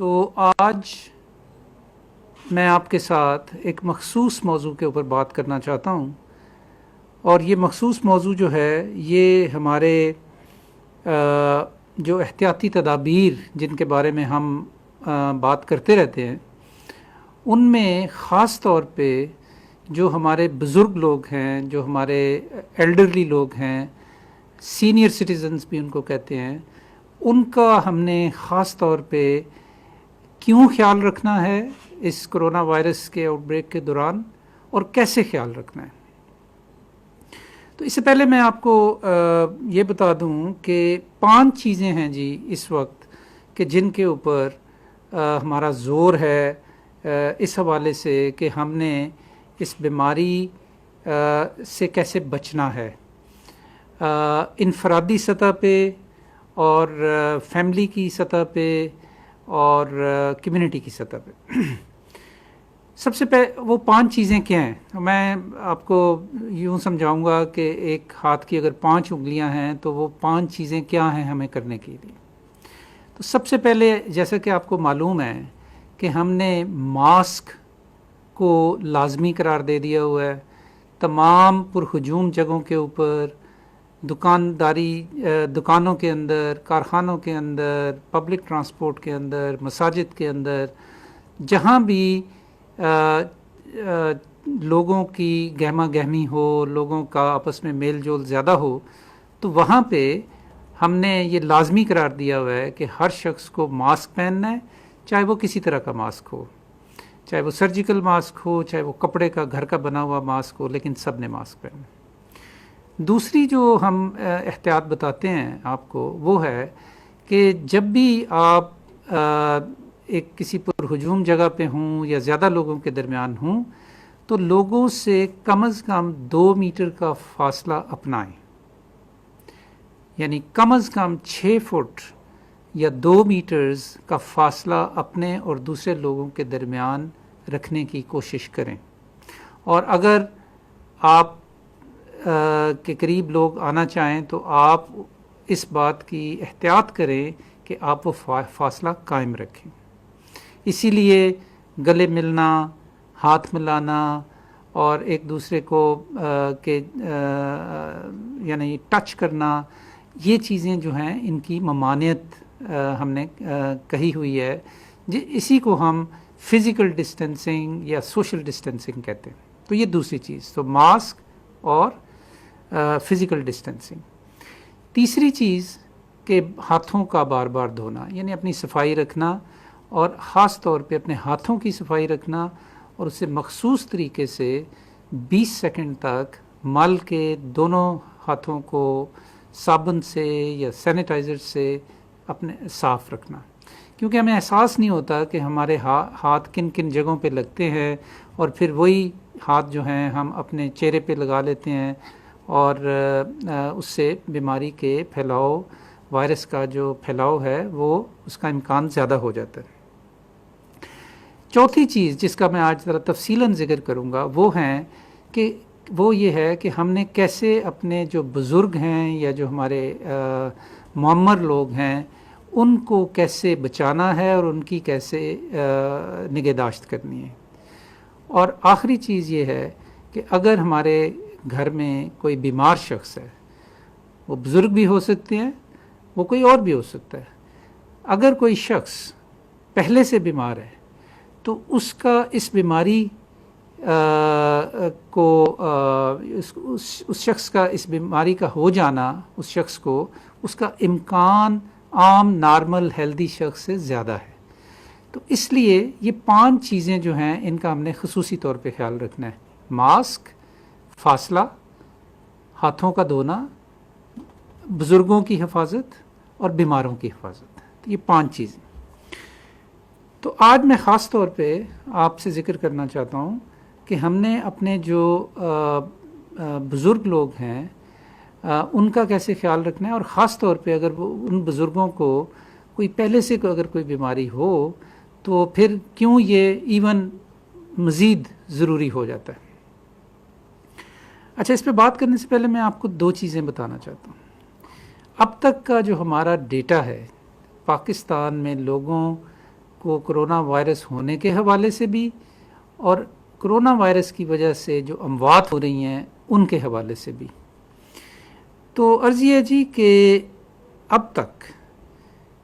تو آج میں آپ کے ساتھ ایک مخصوص موضوع کے اوپر بات کرنا چاہتا ہوں، اور یہ مخصوص موضوع جو ہے یہ ہمارے جو احتیاطی تدابیر جن کے بارے میں ہم بات کرتے رہتے ہیں، ان میں خاص طور پہ جو ہمارے بزرگ لوگ ہیں، جو ہمارے ایلڈرلی لوگ ہیں، سینئر سٹیزنز بھی ان کو کہتے ہیں، ان کا ہم نے خاص طور پہ کیوں خیال رکھنا ہے اس کرونا وائرس کے آؤٹ بریک کے دوران، اور کیسے خیال رکھنا ہے۔ تو اس سے پہلے میں آپ کو یہ بتا دوں کہ 5 چیزیں ہیں جی اس وقت کہ جن کے اوپر ہمارا زور ہے اس حوالے سے کہ ہم نے اس بیماری سے کیسے بچنا ہے، انفرادی سطح پہ اور فیملی کی سطح پہ اور کمیونٹی کی سطح پہ۔ سب سے پہلے وہ 5 چیزیں کیا ہیں؟ میں آپ کو یوں سمجھاؤں گا کہ ایک ہاتھ کی اگر 5 انگلیاں ہیں تو وہ 5 چیزیں کیا ہیں ہمیں کرنے کے لیے۔ تو سب سے پہلے جیسا کہ آپ کو معلوم ہے کہ ہم نے ماسک کو لازمی قرار دے دیا ہوا ہے تمام پرہجوم جگہوں کے اوپر، دکانوں کے اندر، کارخانوں کے اندر، پبلک ٹرانسپورٹ کے اندر، مساجد کے اندر، جہاں بھی لوگوں کی گہما گہمی ہو، لوگوں کا آپس میں میل جول زیادہ ہو، تو وہاں پہ ہم نے یہ لازمی قرار دیا ہوا ہے کہ ہر شخص کو ماسک پہننا ہے، چاہے وہ کسی طرح کا ماسک ہو، چاہے وہ سرجیکل ماسک ہو، چاہے وہ کپڑے کا گھر کا بنا ہوا ماسک ہو، لیکن سب نے ماسک پہننا ہے۔ دوسری جو ہم احتیاط بتاتے ہیں آپ کو وہ ہے کہ جب بھی آپ ایک کسی پرہجوم جگہ پہ ہوں یا زیادہ لوگوں کے درمیان ہوں تو لوگوں سے کم از کم 2 میٹر کا فاصلہ اپنائیں، یعنی کم از کم 6 فٹ یا 2 میٹرز کا فاصلہ اپنے اور دوسرے لوگوں کے درمیان رکھنے کی کوشش کریں، اور اگر آپ کے قریب لوگ آنا چاہیں تو آپ اس بات کی احتیاط کریں کہ آپ وہ فاصلہ قائم رکھیں۔ اسی لیے گلے ملنا، ہاتھ ملانا اور ایک دوسرے کو یعنی ٹچ کرنا، یہ چیزیں جو ہیں ان کی ممانعت ہم نے کہی ہوئی ہے، اسی کو ہم فزیکل ڈسٹینسنگ یا سوشل ڈسٹینسنگ کہتے ہیں۔ تو یہ دوسری چیز، تو ماسک اور فزیکل ڈسٹینسنگ۔ تیسری چیز کہ ہاتھوں کا بار بار دھونا، یعنی اپنی صفائی رکھنا، اور خاص طور پہ اپنے ہاتھوں کی صفائی رکھنا، اور اسے مخصوص طریقے سے 20 سیکنڈ تک مل کے دونوں ہاتھوں کو صابن سے یا سینیٹائزر سے اپنے صاف رکھنا، کیونکہ ہمیں احساس نہیں ہوتا کہ ہمارے ہاتھ کن کن جگہوں پہ لگتے ہیں، اور پھر وہی ہاتھ جو ہیں ہم اپنے چہرے پہ لگا لیتے ہیں، اور اس سے بیماری کے پھیلاؤ، وائرس کا جو پھیلاؤ ہے وہ اس کا امکان زیادہ ہو جاتا ہے۔ چوتھی چیز جس کا میں آج ذرا تفصیلاً ذکر کروں گا وہ یہ ہے کہ ہم نے کیسے اپنے جو بزرگ ہیں یا جو ہمارے معمر لوگ ہیں ان کو کیسے بچانا ہے اور ان کی کیسے نگہداشت کرنی ہے۔ اور آخری چیز یہ ہے کہ اگر ہمارے گھر میں کوئی بیمار شخص ہے، وہ بزرگ بھی ہو سکتے ہیں، وہ کوئی اور بھی ہو سکتا ہے، اگر کوئی شخص پہلے سے بیمار ہے تو اس کا اس بیماری کو اس شخص کا اس بیماری کا ہو جانا، اس شخص کو اس کا امکان عام نارمل ہیلدی شخص سے زیادہ ہے۔ تو اس لیے یہ 5 چیزیں جو ہیں ان کا ہم نے خصوصی طور پہ خیال رکھنا ہے: ماسک، فاصلہ، ہاتھوں کا دھونا، بزرگوں کی حفاظت اور بیماروں کی حفاظت۔ تو یہ 5 چیزیں۔ تو آج میں خاص طور پہ آپ سے ذکر کرنا چاہتا ہوں کہ ہم نے اپنے جو بزرگ لوگ ہیں ان کا کیسے خیال رکھنا ہے، اور خاص طور پہ اگر ان بزرگوں کو کوئی پہلے سے اگر کوئی بیماری ہو تو پھر کیوں یہ ایون مزید ضروری ہو جاتا ہے۔ اچھا، اس پہ بات کرنے سے پہلے میں آپ کو 2 چیزیں بتانا چاہتا ہوں۔ اب تک کا جو ہمارا ڈیٹا ہے، پاکستان میں لوگوں کو کرونا وائرس ہونے کے حوالے سے بھی اور کرونا وائرس کی وجہ سے جو اموات ہو رہی ہیں ان کے حوالے سے بھی۔ تو عرض یہ ہے جی کہ اب تک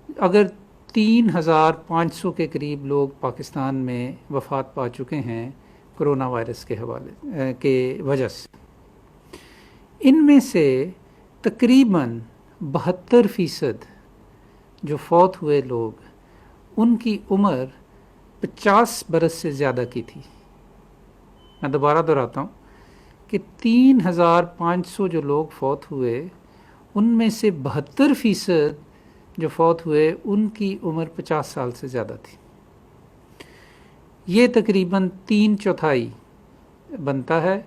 اگر 3,500 کے قریب لوگ پاکستان میں وفات پا چکے ہیں کرونا وائرس کے حوالے کے وجہ سے، ان میں سے تقریباً 72% جو فوت ہوئے لوگ ان کی عمر 50 برس سے زیادہ کی تھی۔ میں دوبارہ دہراتا ہوں کہ 3,500 جو لوگ فوت ہوئے ان میں سے 72% جو فوت ہوئے ان کی عمر 50 سال سے زیادہ تھی۔ یہ تقریباً 3/4 بنتا ہے،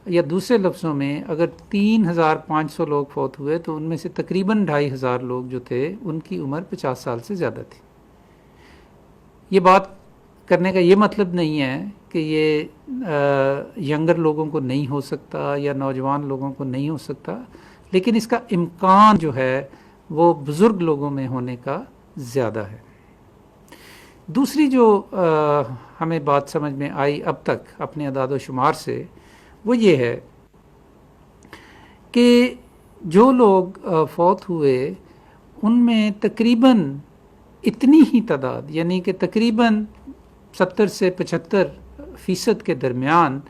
یا دوسرے لفظوں میں اگر 3,500 لوگ فوت ہوئے تو ان میں سے تقریباً 2,500 لوگ جو تھے ان کی عمر 50 سال سے زیادہ تھی۔ یہ بات کرنے کا یہ مطلب نہیں ہے کہ یہ ینگر لوگوں کو نہیں ہو سکتا یا نوجوان لوگوں کو نہیں ہو سکتا، لیکن اس کا امکان جو ہے وہ بزرگ لوگوں میں ہونے کا زیادہ ہے۔ دوسری جو ہمیں بات سمجھ میں آئی اب تک اپنے اعداد و شمار سے، وہ یہ ہے کہ جو لوگ فوت ہوئے ان میں تقریباً اتنی ہی تعداد، یعنی کہ تقریباً 70 سے 75% کے درمیان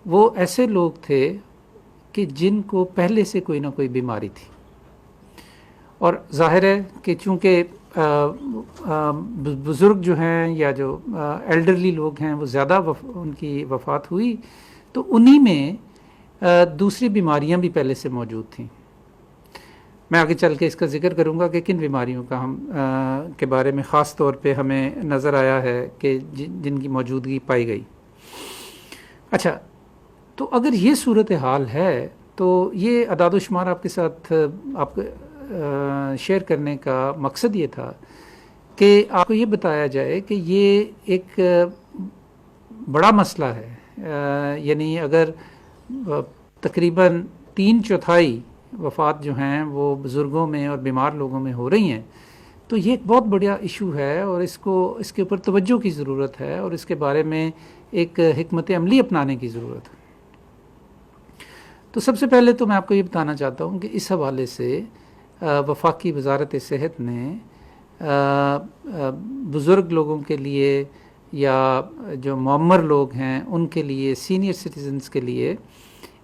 وہ ایسے لوگ تھے کہ جن کو پہلے سے کوئی نہ کوئی بیماری تھی، اور ظاہر ہے کہ چونکہ بزرگ جو ہیں یا جو ایلڈرلی لوگ ہیں وہ زیادہ ان کی وفات ہوئی، تو انہی میں دوسری بیماریاں بھی پہلے سے موجود تھیں۔ میں آگے چل کے اس کا ذکر کروں گا کہ کن بیماریوں کا ہم کے بارے میں خاص طور پہ ہمیں نظر آیا ہے کہ جن کی موجودگی پائی گئی۔ اچھا، تو اگر یہ صورتحال ہے تو یہ اعداد و شمار آپ کے ساتھ آپ شیئر کرنے کا مقصد یہ تھا کہ آپ کو یہ بتایا جائے کہ یہ ایک بڑا مسئلہ ہے، یعنی اگر تقریباً 3/4 وفات جو ہیں وہ بزرگوں میں اور بیمار لوگوں میں ہو رہی ہیں، تو یہ ایک بہت بڑا ایشو ہے اور اس کے اوپر توجہ کی ضرورت ہے اور اس کے بارے میں ایک حکمت عملی اپنانے کی ضرورت ہے۔ تو سب سے پہلے تو میں آپ کو یہ بتانا چاہتا ہوں کہ اس حوالے سے وفاقی وزارت صحت نے بزرگ لوگوں کے لیے یا جو معمر لوگ ہیں ان کے لیے، سینئر سٹیزنز کے لیے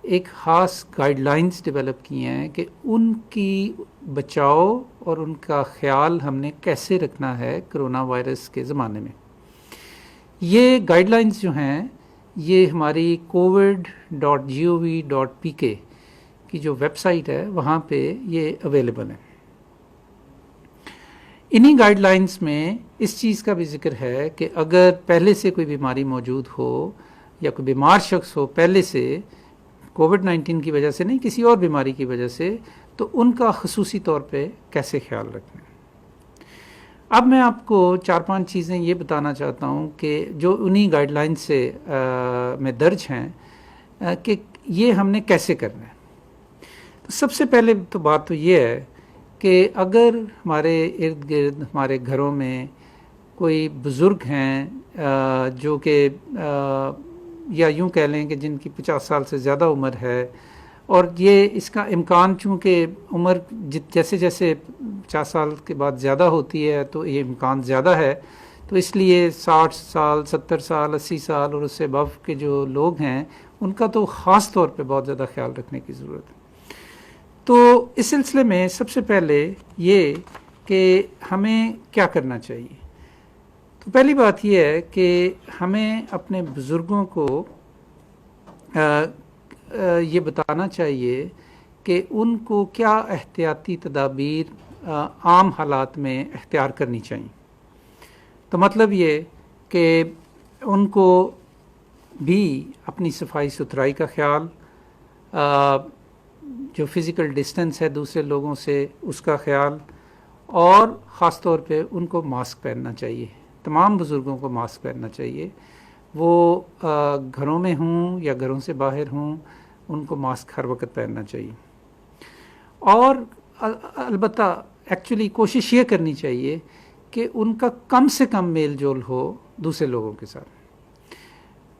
ایک خاص گائیڈ لائنز ڈیولپ کی ہیں کہ ان کی بچاؤ اور ان کا خیال ہم نے کیسے رکھنا ہے کرونا وائرس کے زمانے میں۔ یہ گائیڈ لائنز جو ہیں یہ ہماری covid.gov.pk کی جو ویب سائٹ ہے وہاں پہ یہ اویلیبل ہے۔ انہی گائیڈ لائنز میں اس چیز کا بھی ذکر ہے کہ اگر پہلے سے کوئی بیماری موجود ہو یا کوئی بیمار شخص ہو پہلے سے، کووڈ-19 کی وجہ سے نہیں، کسی اور بیماری کی وجہ سے، تو ان کا خصوصی طور پہ کیسے خیال رکھنا ہے۔ اب میں آپ کو 4-5 چیزیں یہ بتانا چاہتا ہوں کہ جو انہی گائیڈ لائن سے میں درج ہیں کہ یہ ہم نے کیسے کرنا ہے۔ تو سب سے پہلے تو بات تو یہ ہے کہ اگر ہمارے ارد گرد ہمارے گھروں میں کوئی بزرگ ہیں جو کہ یا یوں کہہ لیں کہ جن کی 50 سال سے زیادہ عمر ہے، اور یہ اس کا امکان چونکہ عمر جیسے جیسے 50 سال کے بعد زیادہ ہوتی ہے تو یہ امکان زیادہ ہے، تو اس لیے 60 سال 70 سال 80 سال اور اس سے ابو کے جو لوگ ہیں ان کا تو خاص طور پہ بہت زیادہ خیال رکھنے کی ضرورت ہے۔ تو اس سلسلے میں سب سے پہلے یہ کہ ہمیں کیا کرنا چاہیے، تو پہلی بات یہ ہے کہ ہمیں اپنے بزرگوں کو یہ بتانا چاہیے کہ ان کو کیا احتیاطی تدابیر عام حالات میں اختیار کرنی چاہیے۔ تو مطلب یہ کہ ان کو بھی اپنی صفائی ستھرائی کا خیال، جو فزیکل ڈسٹنس ہے دوسرے لوگوں سے اس کا خیال، اور خاص طور پہ ان کو ماسک پہننا چاہیے۔ تمام بزرگوں کو ماسک پہننا چاہیے، وہ گھروں میں ہوں یا گھروں سے باہر ہوں، ان کو ماسک ہر وقت پہننا چاہیے۔ اور البتہ ایکچولی کوشش یہ کرنی چاہیے کہ ان کا کم سے کم میل جول ہو دوسرے لوگوں کے ساتھ۔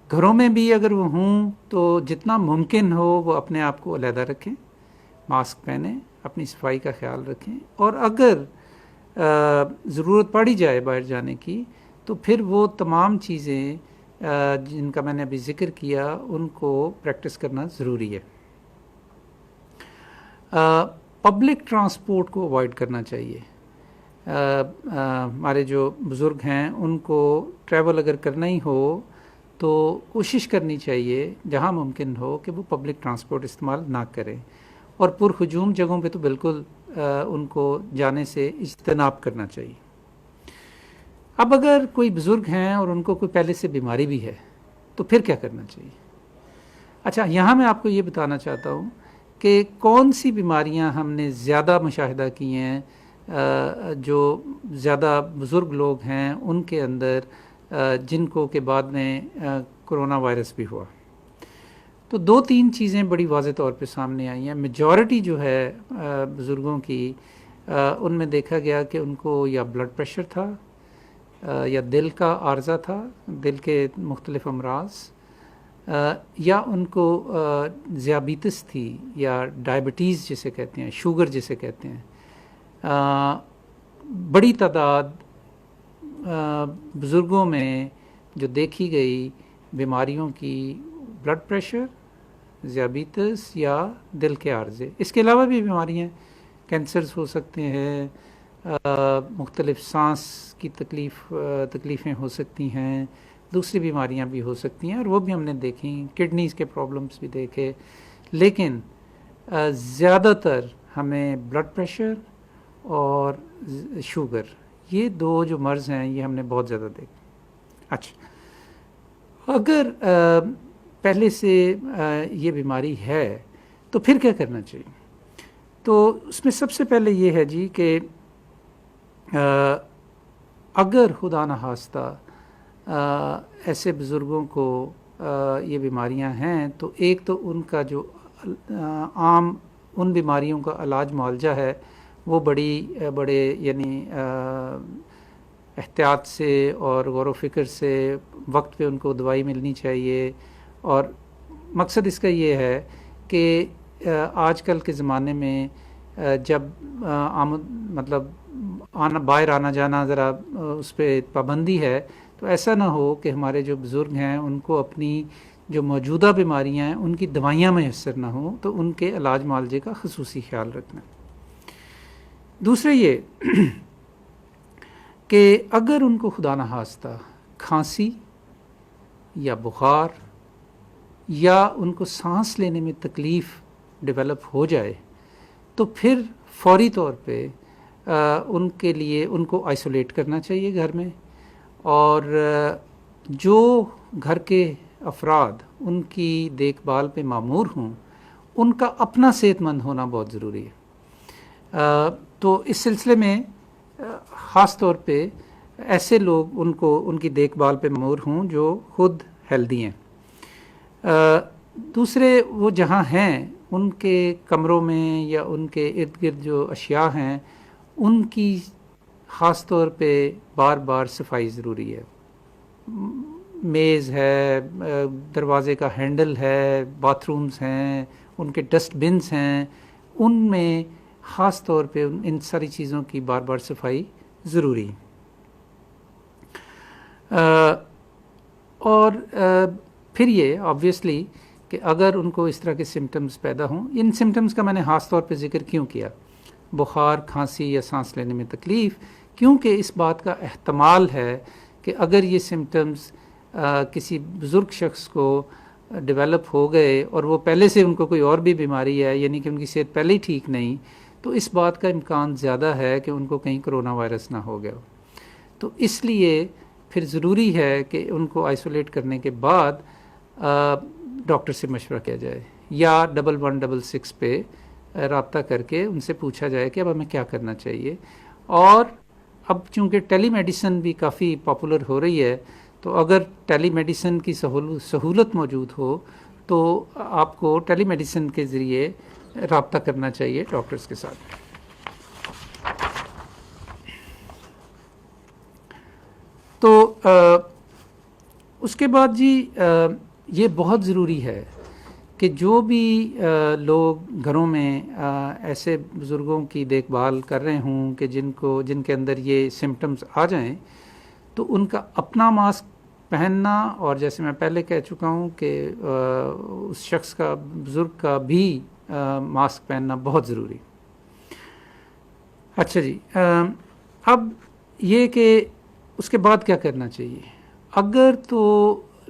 گھروں میں بھی اگر وہ ہوں تو جتنا ممکن ہو وہ اپنے آپ کو علیحدہ رکھیں، ماسک پہنیں، اپنی صفائی کا خیال رکھیں، اور اگر ضرورت پڑی جائے باہر جانے کی تو پھر وہ تمام چیزیں جن کا میں نے ابھی ذکر کیا ان کو پریکٹس کرنا ضروری ہے۔ پبلک ٹرانسپورٹ کو اوائڈ کرنا چاہیے۔ ہمارے جو بزرگ ہیں ان کو ٹریول اگر کرنا ہی ہو تو کوشش کرنی چاہیے جہاں ممکن ہو کہ وہ پبلک ٹرانسپورٹ استعمال نہ کریں، اور پرہجوم جگہوں پہ تو بالکل ان کو جانے سے اجتناب کرنا چاہیے۔ اب اگر کوئی بزرگ ہیں اور ان کو کوئی پہلے سے بیماری بھی ہے تو پھر کیا کرنا چاہیے؟ اچھا، یہاں میں آپ کو یہ بتانا چاہتا ہوں کہ کون سی بیماریاں ہم نے زیادہ مشاہدہ کی ہیں، جو زیادہ بزرگ لوگ ہیں ان کے اندر، جن کو کہ بعد میں کرونا وائرس بھی ہوا۔ تو 2-3 چیزیں بڑی واضح طور پہ سامنے آئی ہیں۔ میجورٹی جو ہے بزرگوں کی، ان میں دیکھا گیا کہ ان کو یا بلڈ پریشر تھا، یا دل کا عارضہ تھا، دل کے مختلف امراض، یا ان کو ذیابیطس تھی، یا ڈائبٹیز جسے کہتے ہیں، شوگر جسے کہتے ہیں۔ بڑی تعداد بزرگوں میں جو دیکھی گئی بیماریوں کی بلڈ پریشر، ذیابیطس یا دل کے عارضے۔ اس کے علاوہ بھی بیماریاں، کینسرز ہو سکتے ہیں، مختلف سانس کی تکلیفیں ہو سکتی ہیں، دوسری بیماریاں بھی ہو سکتی ہیں، اور وہ بھی ہم نے دیکھیں، کڈنیز کے پرابلمس بھی دیکھے، لیکن زیادہ تر ہمیں بلڈ پریشر اور شوگر، یہ 2 جو مرض ہیں یہ ہم نے بہت زیادہ دیکھے۔ اچھا، اگر پہلے سے یہ بیماری ہے تو پھر کیا کرنا چاہیے؟ تو اس میں سب سے پہلے یہ ہے جی کہ اگر خدا نخواستہ ایسے بزرگوں کو یہ بیماریاں ہیں تو ایک تو ان کا جو عام ان بیماریوں کا علاج معالجہ ہے وہ بڑے یعنی احتیاط سے اور غور و فکر سے وقت پہ ان کو دوائی ملنی چاہیے، اور مقصد اس کا یہ ہے کہ آج کل کے زمانے میں جب مطلب باہر آنا جانا ذرا اس پہ پابندی ہے، تو ایسا نہ ہو کہ ہمارے جو بزرگ ہیں ان کو اپنی جو موجودہ بیماریاں ہیں ان کی دوائیاں میسر نہ ہوں، تو ان کے علاج معالجے کا خصوصی خیال رکھنا۔ دوسرے یہ کہ اگر ان کو خدا نخواستہ کھانسی یا بخار یا ان کو سانس لینے میں تکلیف ڈیولپ ہو جائے تو پھر فوری طور پہ ان کے لیے ان کو آئسولیٹ کرنا چاہیے گھر میں، اور جو گھر کے افراد ان کی دیکھ بھال پہ مامور ہوں ان کا اپنا صحت مند ہونا بہت ضروری ہے۔ تو اس سلسلے میں خاص طور پہ ایسے لوگ ان کی دیکھ بھال پہ مامور ہوں جو خود ہیلدی ہیں۔ دوسرے وہ جہاں ہیں ان کے کمروں میں یا ان کے ارد گرد جو اشیاء ہیں ان کی خاص طور پہ بار بار صفائی ضروری ہے۔ میز ہے، دروازے کا ہینڈل ہے، باتھ رومز ہیں، ان کے ڈسٹ بنس ہیں، ان میں خاص طور پہ ان ساری چیزوں کی بار بار صفائی ضروری ہے۔ اور پھر یہ آبویسلی کہ اگر ان کو اس طرح کے سمٹمز پیدا ہوں، ان سمٹمز کا میں نے خاص طور پہ ذکر کیوں کیا، بخار، کھانسی یا سانس لینے میں تکلیف، کیونکہ اس بات کا احتمال ہے کہ اگر یہ سمٹمز کسی بزرگ شخص کو ڈیولپ ہو گئے اور وہ پہلے سے ان کو کوئی اور بھی بیماری ہے، یعنی کہ ان کی صحت پہلے ہی ٹھیک نہیں، تو اس بات کا امکان زیادہ ہے کہ ان کو کہیں کرونا وائرس نہ ہو گیا ہو۔ تو اس لیے پھر ضروری ہے کہ ان کو آئسولیٹ کرنے کے بعد ڈاکٹر سے مشورہ کیا جائے، یا 1166 پہ رابطہ کر کے ان سے پوچھا جائے کہ اب ہمیں کیا کرنا چاہیے۔ اور اب چونکہ ٹیلی میڈیسن بھی کافی پاپولر ہو رہی ہے، تو اگر ٹیلی میڈیسن کی سہولت موجود ہو تو آپ کو ٹیلی میڈیسن کے ذریعے رابطہ کرنا چاہیے ڈاکٹرز کے ساتھ۔ اس کے بعد جی یہ بہت ضروری ہے کہ جو بھی لوگ گھروں میں ایسے بزرگوں کی دیکھ بھال کر رہے ہوں کہ جن کے اندر یہ سمٹمز آ جائیں، تو ان کا اپنا ماسک پہننا، اور جیسے میں پہلے کہہ چکا ہوں کہ اس شخص کا، بزرگ کا بھی ماسک پہننا بہت ضروری۔ اچھا جی، اب یہ کہ اس کے بعد کیا کرنا چاہیے؟ اگر تو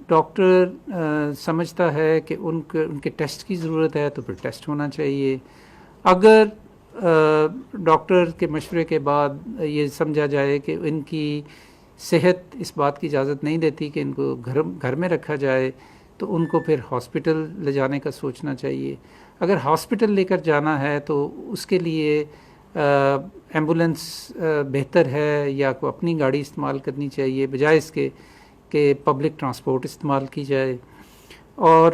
ڈاکٹر سمجھتا ہے کہ ان کے ٹیسٹ کی ضرورت ہے تو پھر ٹیسٹ ہونا چاہیے۔ اگر ڈاکٹر کے مشورے کے بعد یہ سمجھا جائے کہ ان کی صحت اس بات کی اجازت نہیں دیتی کہ ان کو گھر میں رکھا جائے، تو ان کو پھر ہاسپٹل لے جانے کا سوچنا چاہیے۔ اگر ہاسپٹل لے کر جانا ہے تو اس کے لیے ایمبولینس بہتر ہے یا کوئی اپنی گاڑی استعمال کرنی چاہیے بجائے اس کے کہ پبلک ٹرانسپورٹ استعمال کی جائے۔ اور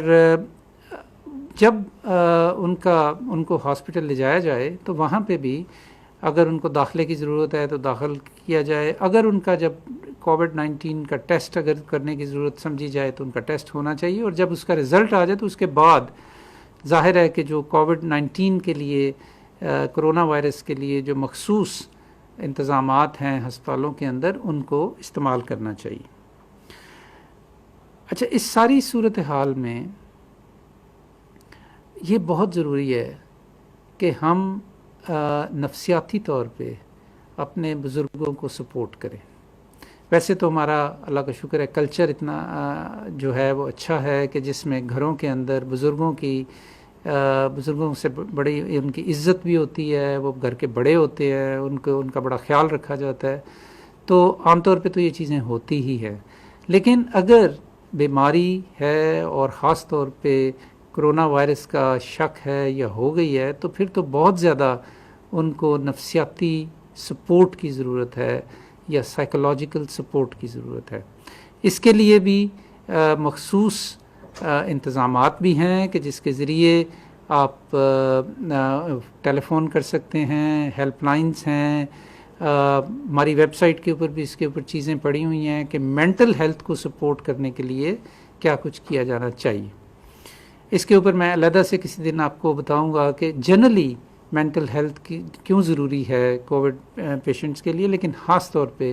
جب ان کو ہاسپٹل لے جایا جائے تو وہاں پہ بھی اگر ان کو داخلے کی ضرورت ہے تو داخل کیا جائے۔ اگر ان کا جب کووڈ-19 کا ٹیسٹ اگر کرنے کی ضرورت سمجھی جائے تو ان کا ٹیسٹ ہونا چاہیے، اور جب اس کا رزلٹ آ جائے تو اس کے بعد ظاہر ہے کہ جو کووڈ-19 کے لیے، کرونا وائرس کے لیے جو مخصوص انتظامات ہیں ہسپتالوں کے اندر، ان کو استعمال کرنا چاہیے۔ اچھا، اس ساری صورتحال میں یہ بہت ضروری ہے کہ ہم نفسیاتی طور پہ اپنے بزرگوں کو سپورٹ کریں۔ ویسے تو ہمارا اللہ کا شکر ہے کلچر اتنا جو ہے وہ اچھا ہے کہ جس میں گھروں کے اندر بزرگوں سے بڑی ان کی عزت بھی ہوتی ہے، وہ گھر کے بڑے ہوتے ہیں، ان کا بڑا خیال رکھا جاتا ہے، تو عام طور پہ تو یہ چیزیں ہوتی ہی ہیں۔ لیکن اگر بیماری ہے اور خاص طور پہ کرونا وائرس کا شک ہے یا ہو گئی ہے، تو پھر تو بہت زیادہ ان کو نفسیاتی سپورٹ کی ضرورت ہے یا سائیکولوجیکل سپورٹ کی ضرورت ہے۔ اس کے لیے بھی مخصوص انتظامات بھی ہیں کہ جس کے ذریعے آپ ٹیلی فون کر سکتے ہیں، ہیلپ لائنز ہیں۔ ہماری ویب سائٹ کے اوپر بھی اس کے اوپر چیزیں پڑی ہوئی ہیں کہ مینٹل ہیلتھ کو سپورٹ کرنے کے لیے کیا کچھ کیا جانا چاہیے۔ اس کے اوپر میں علیحدہ سے کسی دن آپ کو بتاؤں گا کہ جنرلی مینٹل ہیلتھ کی کیوں ضروری ہے کووڈ پیشنٹس کے لیے، لیکن خاص طور پہ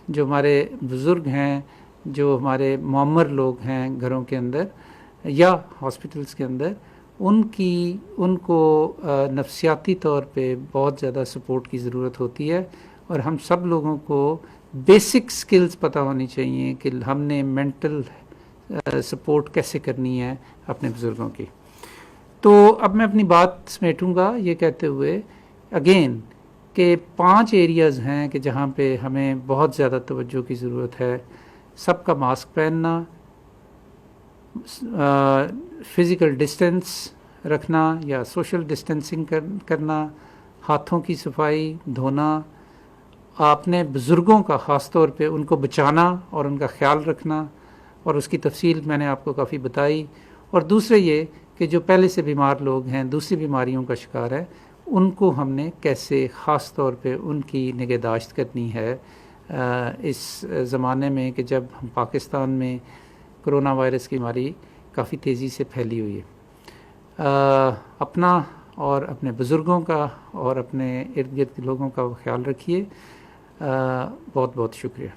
جو ہمارے بزرگ ہیں، جو ہمارے معمر لوگ ہیں گھروں کے اندر یا ہاسپٹلس کے اندر، ان کو نفسیاتی طور پہ بہت زیادہ سپورٹ کی ضرورت ہوتی ہے، اور ہم سب لوگوں کو بیسک سکلز پتہ ہونی چاہیے کہ ہم نے مینٹل سپورٹ کیسے کرنی ہے اپنے بزرگوں کی۔ تو اب میں اپنی بات سمیٹوں گا یہ کہتے ہوئے اگین کہ 5 ایریاز ہیں کہ جہاں پہ ہمیں بہت زیادہ توجہ کی ضرورت ہے۔ سب کا ماسک پہننا، فزیکل ڈسٹینس رکھنا یا سوشل ڈسٹینسنگ کرنا، ہاتھوں کی صفائی، دھونا، اپنے بزرگوں کا خاص طور پہ ان کو بچانا اور ان کا خیال رکھنا، اور اس کی تفصیل میں نے آپ کو کافی بتائی۔ اور دوسرے یہ کہ جو پہلے سے بیمار لوگ ہیں، دوسری بیماریوں کا شکار ہے، ان کو ہم نے کیسے خاص طور پہ ان کی نگہداشت کرنی ہے اس زمانے میں کہ جب ہم پاکستان میں کرونا وائرس کی بیماری کافی تیزی سے پھیلی ہوئی ہے۔ اپنا اور اپنے بزرگوں کا اور اپنے ارد گرد کے لوگوں کا خیال رکھیے۔ بہت بہت شکریہ۔